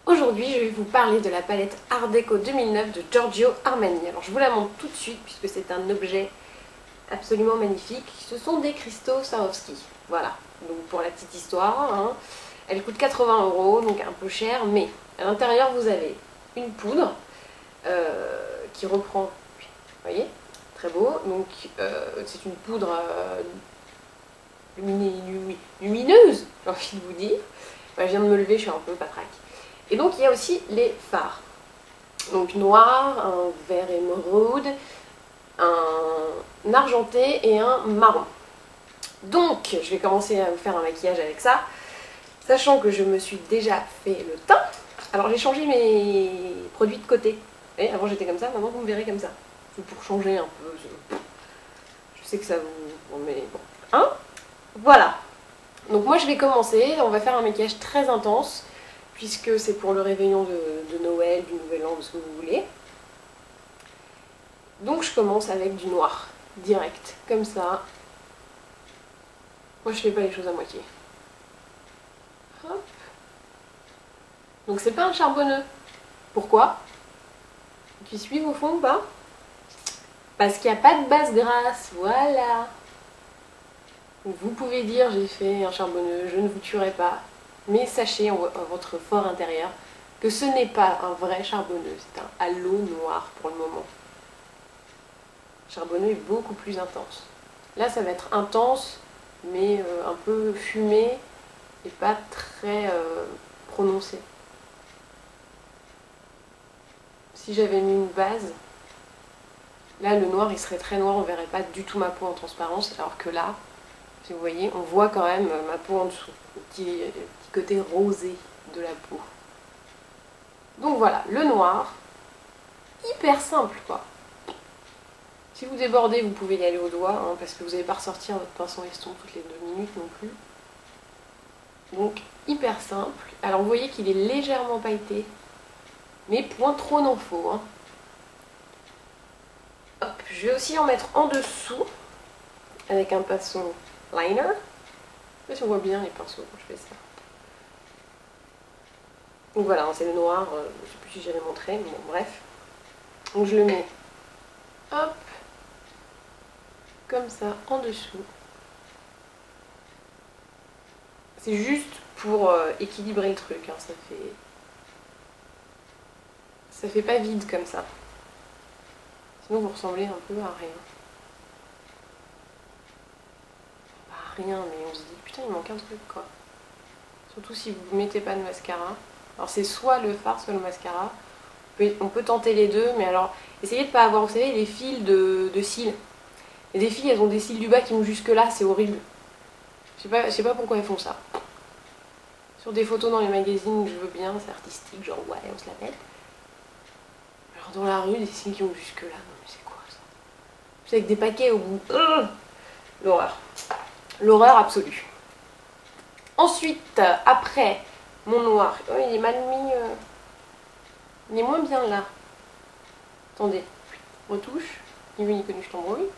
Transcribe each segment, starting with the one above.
Aujourd'hui, je vais vous parler de la palette Art Deco 2009 de Giorgio Armani. Alors, je vous la montre tout de suite puisque c'est un objet absolument magnifique. Ce sont des cristaux Swarovski. Voilà, donc pour la petite histoire, hein. Elle coûte 80 €, donc un peu cher, mais à l'intérieur, vous avez une poudre qui reprend, vous voyez, très beau. Donc, c'est une poudre lumineuse, j'ai envie de vous dire. Je viens de me lever, je suis un peu patraque. Et donc il y a aussi les fards. Donc noir, un vert émeraude, un argenté et un marron. Donc je vais commencer à vous faire un maquillage avec ça, sachant que je me suis déjà fait le teint. Alors j'ai changé mes produits de côté. Et avant j'étais comme ça, maintenant vous me verrez comme ça. C'est pour changer un peu. Je sais que ça vous... mais bon. Hein? Voilà. Donc moi je vais commencer, on va faire un maquillage très intense, puisque c'est pour le réveillon de Noël, du Nouvel An, de ce que vous voulez. Donc je commence avec du noir, direct, comme ça. Moi je fais pas les choses à moitié. Hop. Donc c'est pas un charbonneux. Pourquoi? Tu suis au fond ou pas? Parce qu'il n'y a pas de base grasse, voilà. Vous pouvez dire j'ai fait un charbonneux, je ne vous tuerai pas. Mais sachez en votre fort intérieur que ce n'est pas un vrai charbonneux, c'est un halo noir pour le moment. Le charbonneux est beaucoup plus intense. Là ça va être intense, mais un peu fumé et pas très prononcé. Si j'avais mis une base, là le noir il serait très noir, on ne verrait pas du tout ma peau en transparence, alors que là, si vous voyez, on voit quand même ma peau en dessous, le petit côté rosé de la peau. Donc voilà, le noir, hyper simple quoi. Si vous débordez, vous pouvez y aller au doigt, hein, parce que vous n'allez pas ressortir votre pinceau estompe toutes les 2 minutes non plus. Donc hyper simple. Alors vous voyez qu'il est légèrement pailleté, mais point trop n'en faut. Hein. Hop, je vais aussi en mettre en dessous, avec un pinceau liner. Je sais pas si on voit bien les pinceaux quand je fais ça. Donc voilà, c'est le noir, je ne sais plus si j'avais montré, mais bon, bref. Donc je le mets, hop, comme ça, en dessous. C'est juste pour équilibrer le truc, hein. Ça fait pas vide comme ça. Sinon vous ressemblez un peu à rien. Pas à rien, mais on se dit putain il manque un truc quoi. Surtout si vous ne mettez pas de mascara. Alors c'est soit le fard, soit le mascara. On peut tenter les deux, mais alors essayez de ne pas avoir, vous savez, les fils de cils. Et des filles, elles ont des cils du bas qui vont jusque là, c'est horrible. Je sais pas pourquoi elles font ça. Sur des photos dans les magazines, je veux bien, c'est artistique, genre ouais, on se la pète. Alors dans la rue, des cils qui vont jusque là, non mais c'est quoi ça? C'est avec des paquets au bout. L'horreur. L'horreur absolue. Ensuite, après mon noir, oh, il est mal mis, il est moins bien là. Attendez, retouche, ni vu ni connu, je t'embrouille.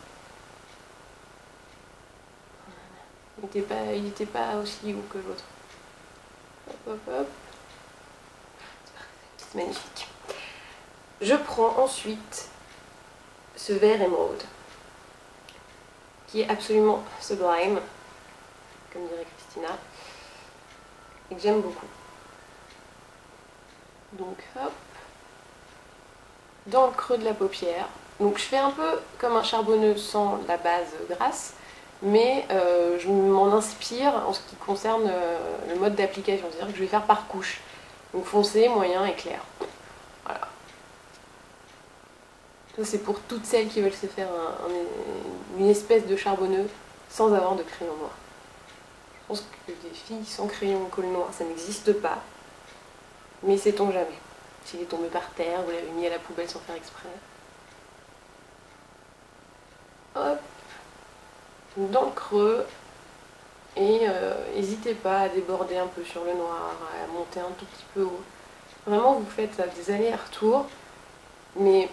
Il était pas aussi haut que l'autre. Hop, hop, hop. C'est magnifique. Je prends ensuite ce vert émeraude, qui est absolument sublime, comme dirait Christina, et que j'aime beaucoup. Donc hop, dans le creux de la paupière. Donc je fais un peu comme un charbonneux sans la base grasse, mais je m'en inspire en ce qui concerne le mode d'application, c'est-à-dire que je vais faire par couche. Donc foncé, moyen et clair. Voilà. Ça c'est pour toutes celles qui veulent se faire une espèce de charbonneux sans avoir de crayon noir. Je pense que des filles sans crayon colle noir, ça n'existe pas. Mais sait-on jamais. S'il est tombé par terre, vous l'avez mis à la poubelle sans faire exprès. Hop, dans le creux. Et n'hésitez pas à déborder un peu sur le noir, à monter un tout petit peu haut. Vraiment, vous faites des allers-retours, mais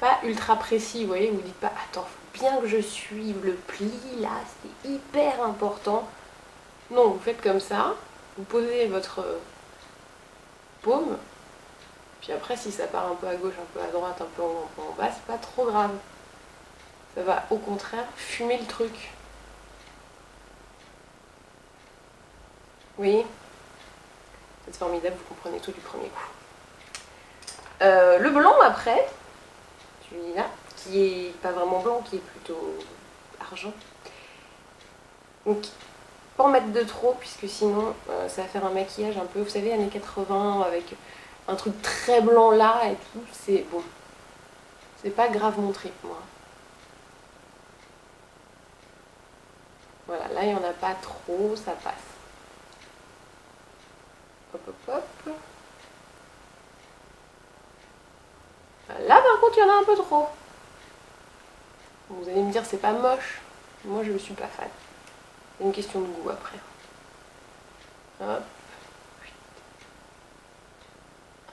pas ultra précis, vous voyez, vous dites pas « Attends, faut bien que je suive le pli, là, c'est hyper important ». Non, vous faites comme ça, vous posez votre paume. Puis après, si ça part un peu à gauche, un peu à droite, un peu en bas, c'est pas trop grave. Ça va au contraire fumer le truc. Oui, c'est formidable, vous comprenez tout du premier coup. Le blanc après, celui-là, qui est pas vraiment blanc, qui est plutôt argent. Donc, pas en mettre de trop, puisque sinon ça va faire un maquillage un peu, vous savez, années 80, avec un truc très blanc là et tout, c'est bon. C'est pas grave mon trip, moi. Voilà, là il n'y en a pas trop, ça passe. Hop, hop, hop. Là par contre il y en a un peu trop. Vous allez me dire c'est pas moche. Moi je ne suis pas fan. C'est une question de goût après. Hop.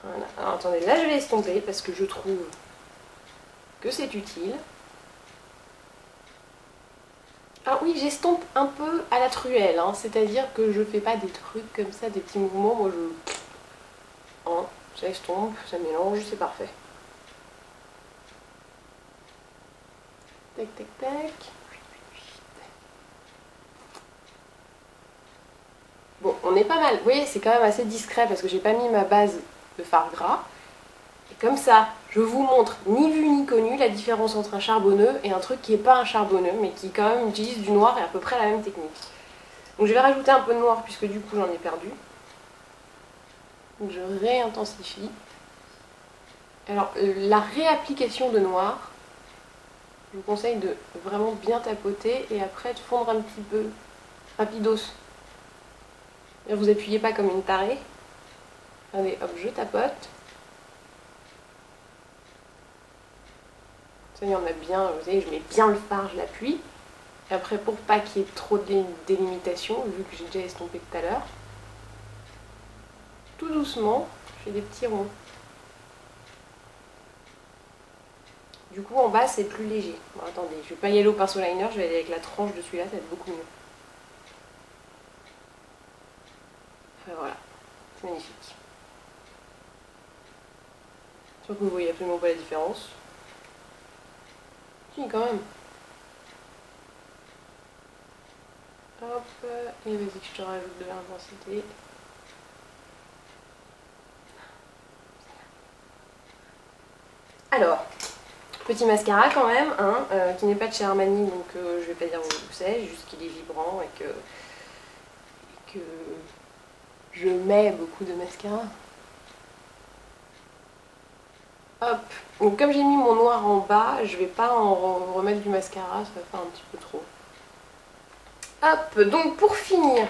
Voilà. Alors attendez, là je vais estomper parce que je trouve que c'est utile. Ah oui, j'estompe un peu à la truelle, hein, c'est-à-dire que je fais pas des trucs comme ça, des petits mouvements, moi je... Hein, ça estompe, ça mélange, c'est parfait. Tac, tac, tac. Bon, on est pas mal. Vous voyez, c'est quand même assez discret parce que j'ai pas mis ma base de fard gras. Et comme ça, je vous montre ni vu ni connu la différence entre un charbonneux et un truc qui n'est pas un charbonneux, mais qui quand même utilise du noir et à peu près la même technique. Donc je vais rajouter un peu de noir puisque du coup j'en ai perdu. Donc je réintensifie. Alors la réapplication de noir, je vous conseille de vraiment bien tapoter et après de fondre un petit peu rapidos. Vous appuyez pas comme une tarée. Allez, hop, je tapote. Ça y est, on a bien, vous voyez, je mets bien le fard, je l'appuie. Et après, pour pas qu'il y ait trop de délimitation, vu que j'ai déjà estompé tout à l'heure, tout doucement, je fais des petits ronds. Du coup, en bas, c'est plus léger. Bon, attendez, je vais pas y aller au pinceau liner, je vais aller avec la tranche de celui-là, ça va être beaucoup mieux. Enfin, voilà, c'est magnifique. Sûr que vous voyez absolument pas la différence. Si, quand même. Hop, et vas-y que je te rajoute de l'intensité. Alors, petit mascara quand même, hein, qui n'est pas de chez Armani, donc je vais pas dire où c'est, juste qu'il est vibrant et que je mets beaucoup de mascara. Hop, donc comme j'ai mis mon noir en bas, je vais pas en remettre du mascara, ça va faire un petit peu trop. Hop, donc pour finir,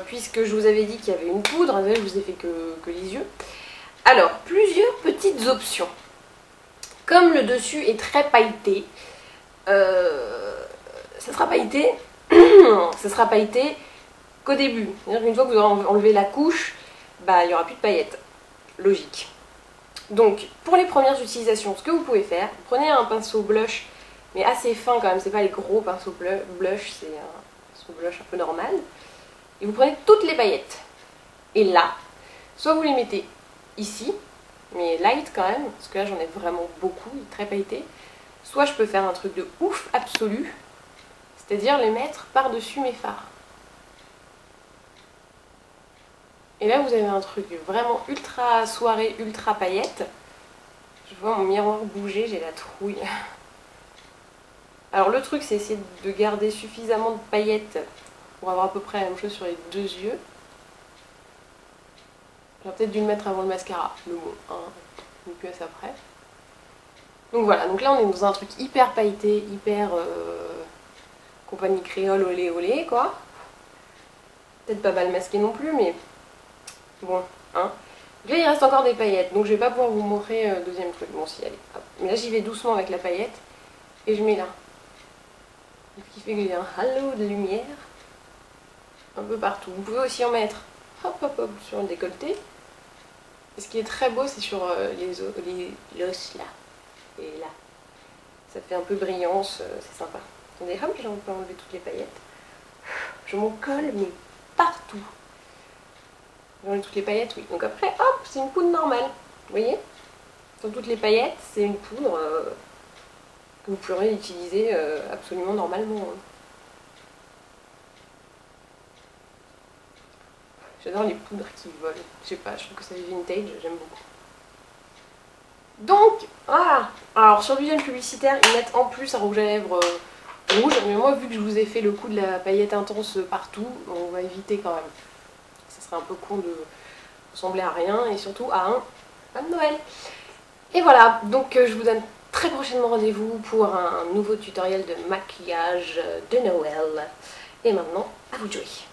puisque je vous avais dit qu'il y avait une poudre, je vous ai fait que les yeux. Alors, plusieurs petites options. Comme le dessus est très pailleté, ça sera pailleté, ça sera pailleté qu'au début. C'est-à-dire qu'une fois que vous aurez enlevé la couche, bah, il n'y aura plus de paillettes. Logique. Donc, pour les premières utilisations, ce que vous pouvez faire, prenez un pinceau blush, mais assez fin quand même, c'est pas les gros pinceaux blush, c'est un pinceau blush un peu normal. Et vous prenez toutes les paillettes. Et là, soit vous les mettez ici, mais light quand même, parce que là j'en ai vraiment beaucoup, très pailleté. Soit je peux faire un truc de ouf absolu, c'est-à-dire les mettre par-dessus mes fards. Et là vous avez un truc vraiment ultra soirée, ultra paillette. Je vois mon miroir bouger, j'ai la trouille. Alors le truc c'est essayer de garder suffisamment de paillettes pour avoir à peu près la même chose sur les deux yeux. J'aurais peut-être dû le mettre avant le mascara, mais bon, hein, une pièce après. Donc voilà, donc là on est dans un truc hyper pailleté, hyper compagnie créole, olé olé quoi. Peut-être pas mal masqué non plus, mais bon, hein. Donc là il reste encore des paillettes, donc je vais pas pouvoir vous montrer le deuxième truc. Bon si, allez, hop. Mais là j'y vais doucement avec la paillette, et je mets là. Ce qui fait que j'ai un halo de lumière un peu partout. Vous pouvez aussi en mettre, hop hop hop, sur le décolleté. Et ce qui est très beau, c'est sur les os là, et là. Ça fait un peu brillance, c'est sympa. Attendez, hop, j'ai peux enlever toutes les paillettes. Je m'en colle, mais partout. J'enlève toutes les paillettes, oui. Donc après, hop, c'est une poudre normale. Vous voyez? Sur toutes les paillettes, c'est une poudre que vous pourrez utiliser absolument normalement. Hein. J'adore les poudres qui volent. Je sais pas, je trouve que ça fait vintage, j'aime beaucoup. Donc, voilà. Alors sur l'usine publicitaire, ils mettent en plus un rouge à lèvres rouge. Mais moi, vu que je vous ai fait le coup de la paillette intense partout, on va éviter quand même. Ça serait un peu con de ressembler à rien et surtout à un pas de Noël. Et voilà, donc je vous donne très prochainement rendez-vous pour un nouveau tutoriel de maquillage de Noël. Et maintenant, à vous de jouer.